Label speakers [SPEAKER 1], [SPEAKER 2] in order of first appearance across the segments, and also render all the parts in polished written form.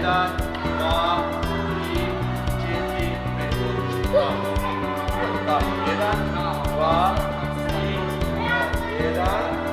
[SPEAKER 1] 1, 2, 3, 4, 5, 12. Tak, 1, 2, 3, 1.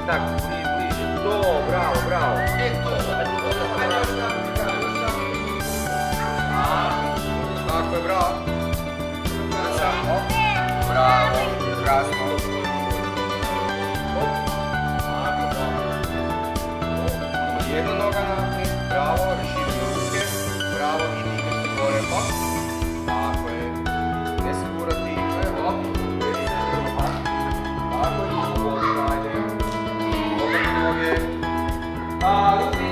[SPEAKER 1] Tak, bliže. To, bravo, bravo. Tako je, bravo. Bravo, krasno. Jedna noga naprijed, bravo, širimo ruke, bravo i dignete gore, hop. Tako je. Ne se gurati, hop. Tako je, gore dalje. Obrni noge. Ruki.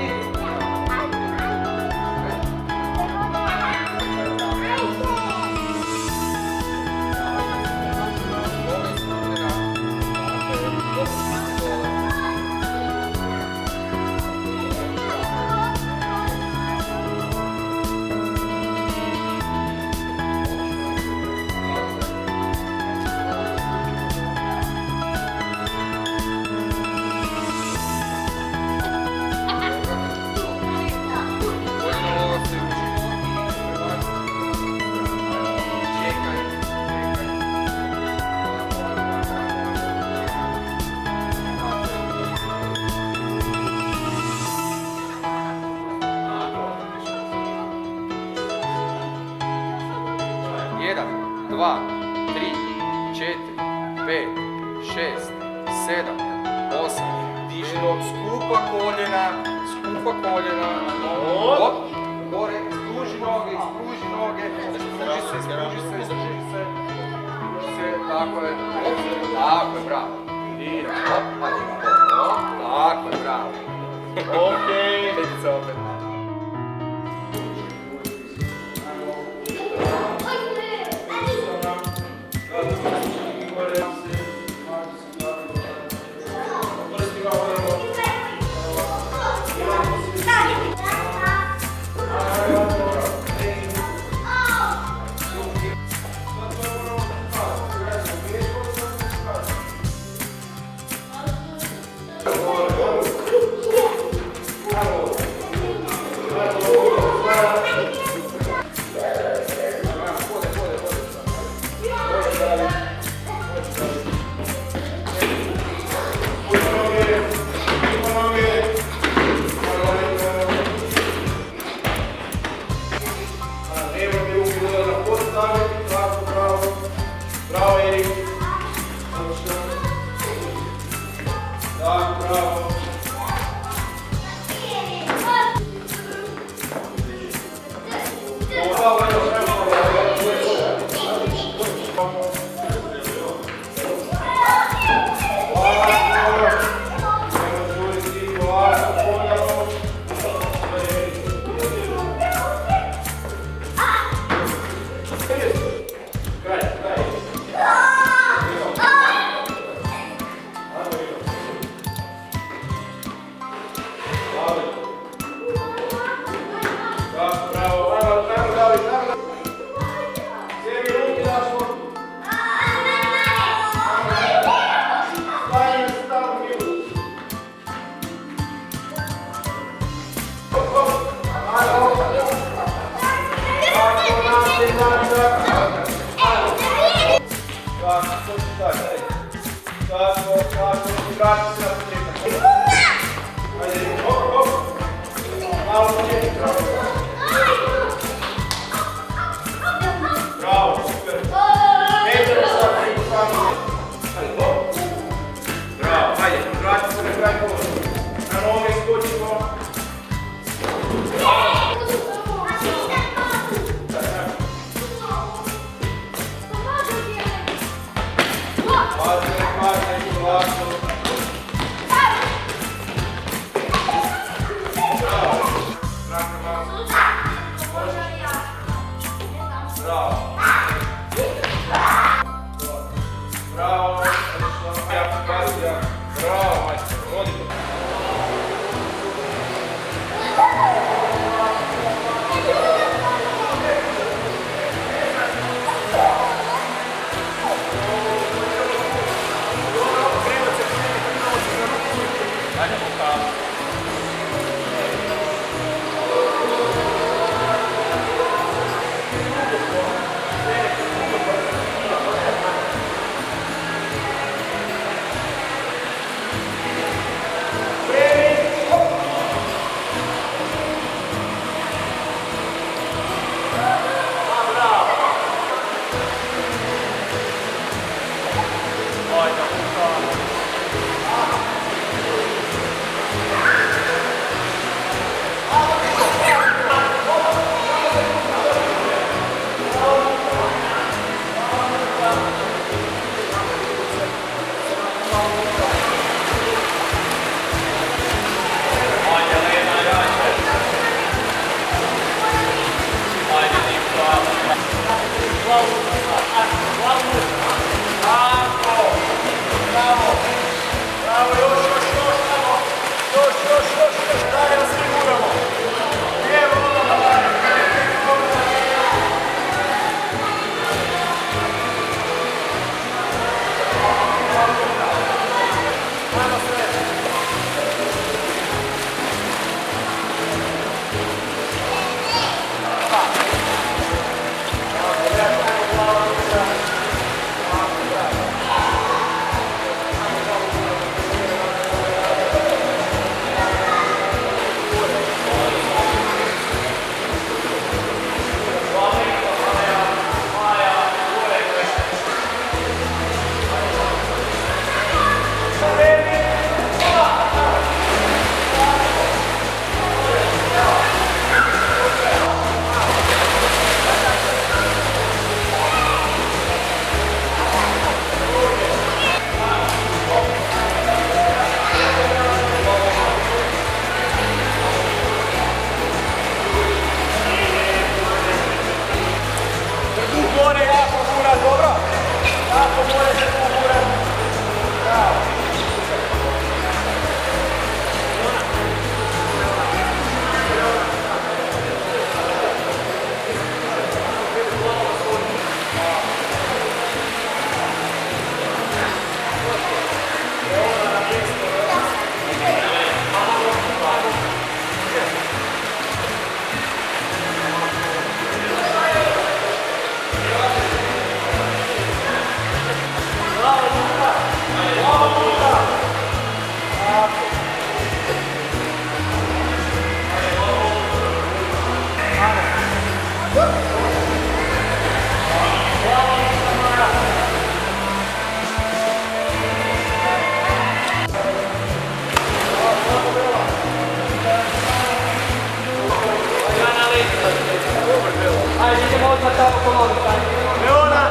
[SPEAKER 1] Jedan, dva, tri, četiri, pet, šest, sedam, osam. Diži nog, skupa koljena, hop, gore, spruži noge, spruži se, tako je, bravo. Dira, hop, tako je, bravo. Okej, vidite se opet. Bravo, super. Bravo, ajde, vrati se na kraj kola.
[SPEAKER 2] Ajde, idemo odmah tamo kolonu. Leona!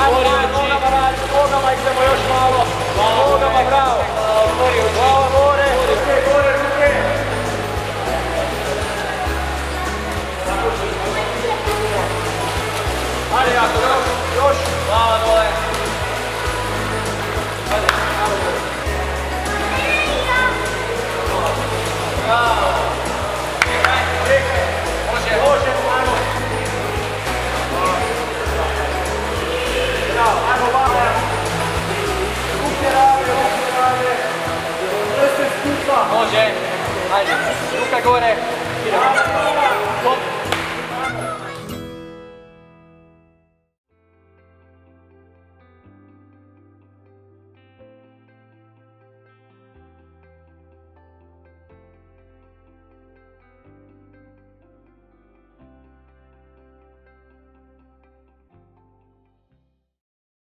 [SPEAKER 2] Ajmo, nogama radi, nogama idemo još malo. Nogama, bravo. Glava gore, ruke gore, ruke. Ajde, jako, još. Glava dole. Ajde, malo gore. Bravo. Može, može, ajmo. Bravo, ajmo vamo. Ruke rade, ruke rade. Sve se skupa. Može, ajde, ruka gore.